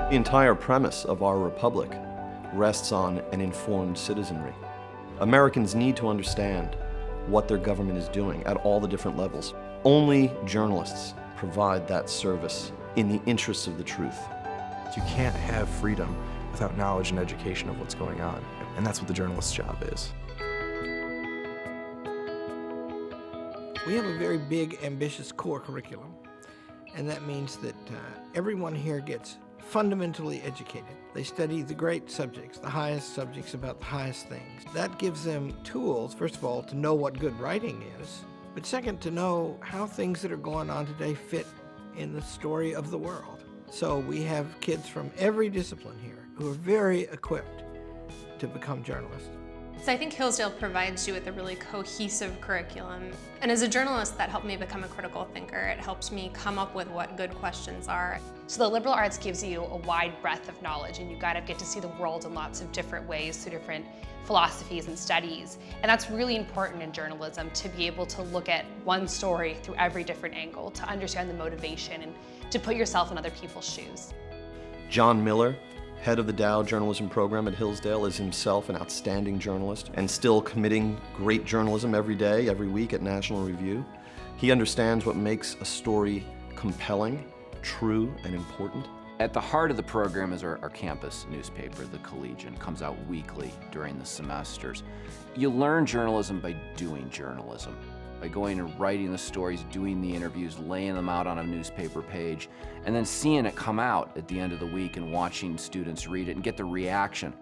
The entire premise of our republic rests on an informed citizenry. Americans need to understand what their government is doing at all the different levels. Only journalists provide that service in the interests of the truth. You can't have freedom without knowledge and education of what's going on, and that's what the journalist's job is. We have a very big, ambitious core curriculum, and that means that everyone here gets fundamentally educated. They study the great subjects, the highest subjects about the highest things. That gives them tools, first of all, to know what good writing is, but second, to know how things that are going on today fit in the story of the world. So we have kids from every discipline here who are very equipped to become journalists. So I think Hillsdale provides you with a really cohesive curriculum. And as a journalist, that helped me become a critical thinker. It helped me come up with what good questions are. So the liberal arts gives you a wide breadth of knowledge, and you gotta get to see the world in lots of different ways through different philosophies and studies. And that's really important in journalism, to be able to look at one story through every different angle, to understand the motivation and to put yourself in other people's shoes. John Miller, head of the Dow journalism program at Hillsdale, is himself an outstanding journalist and still committing great journalism every day, every week at National Review. He understands what makes a story compelling, true, and important. At the heart of the program is our campus newspaper, The Collegian. It comes out weekly during the semesters. You learn journalism by doing journalism, by going and writing the stories, doing the interviews, laying them out on a newspaper page, and then seeing it come out at the end of the week and watching students read it and get the reaction.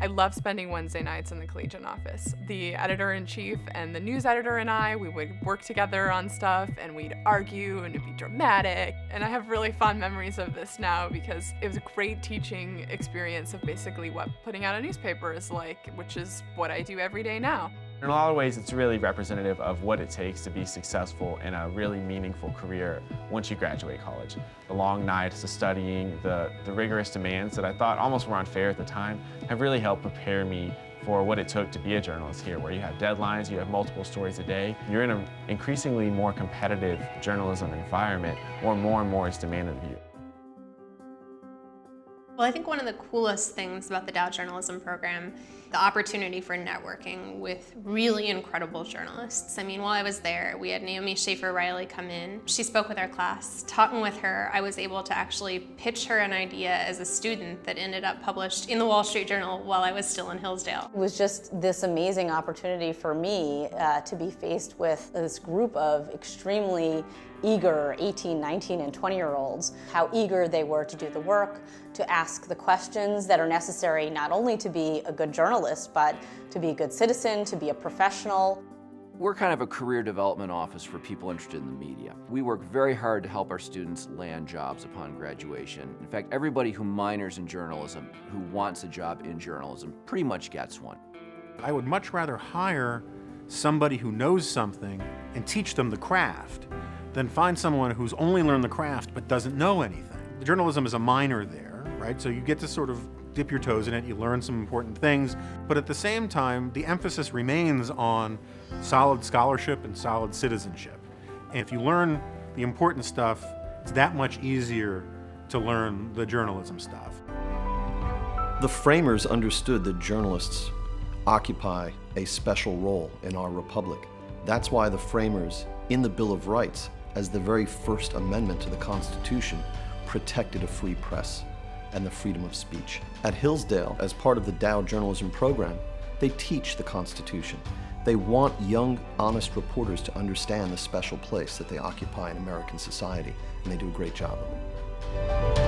I love spending Wednesday nights in the Collegian office. The editor-in-chief and the news editor and I, we would work together on stuff and we'd argue and it'd be dramatic. And I have really fond memories of this now because it was a great teaching experience of basically what putting out a newspaper is like, which is what I do every day now. In a lot of ways, it's really representative of what it takes to be successful in a really meaningful career once you graduate college. The long nights, the studying, the rigorous demands that I thought almost were unfair at the time have really helped prepare me for what it took to be a journalist here, where you have deadlines, you have multiple stories a day. You're in an increasingly more competitive journalism environment where more and more is demanded of you. Well, I think one of the coolest things about the Dow journalism program, the opportunity for networking with really incredible journalists. I mean, while I was there, we had Naomi Schaefer Riley come in. She spoke with our class. Talking with her, I was able to actually pitch her an idea as a student that ended up published in the Wall Street Journal while I was still in Hillsdale. It was just this amazing opportunity for me to be faced with this group of extremely eager 18, 19, and 20-year-olds, how eager they were to do the work, to ask the questions that are necessary not only to be a good journalist, but to be a good citizen, to be a professional. We're kind of a career development office for people interested in the media. We work very hard to help our students land jobs upon graduation. In fact, everybody who minors in journalism, who wants a job in journalism, pretty much gets one. I would much rather hire somebody who knows something and teach them the craft than find someone who's only learned the craft but doesn't know anything. The journalism is a minor there, right? So you get to sort of dip your toes in it, you learn some important things, but at the same time, the emphasis remains on solid scholarship and solid citizenship. And if you learn the important stuff, it's that much easier to learn the journalism stuff. The framers understood that journalists occupy a special role in our republic. That's why the framers, in the Bill of Rights, as the very first amendment to the Constitution, protected a free press and the freedom of speech. At Hillsdale, as part of the Dow journalism program, they teach the Constitution. They want young, honest reporters to understand the special place that they occupy in American society, and they do a great job of it.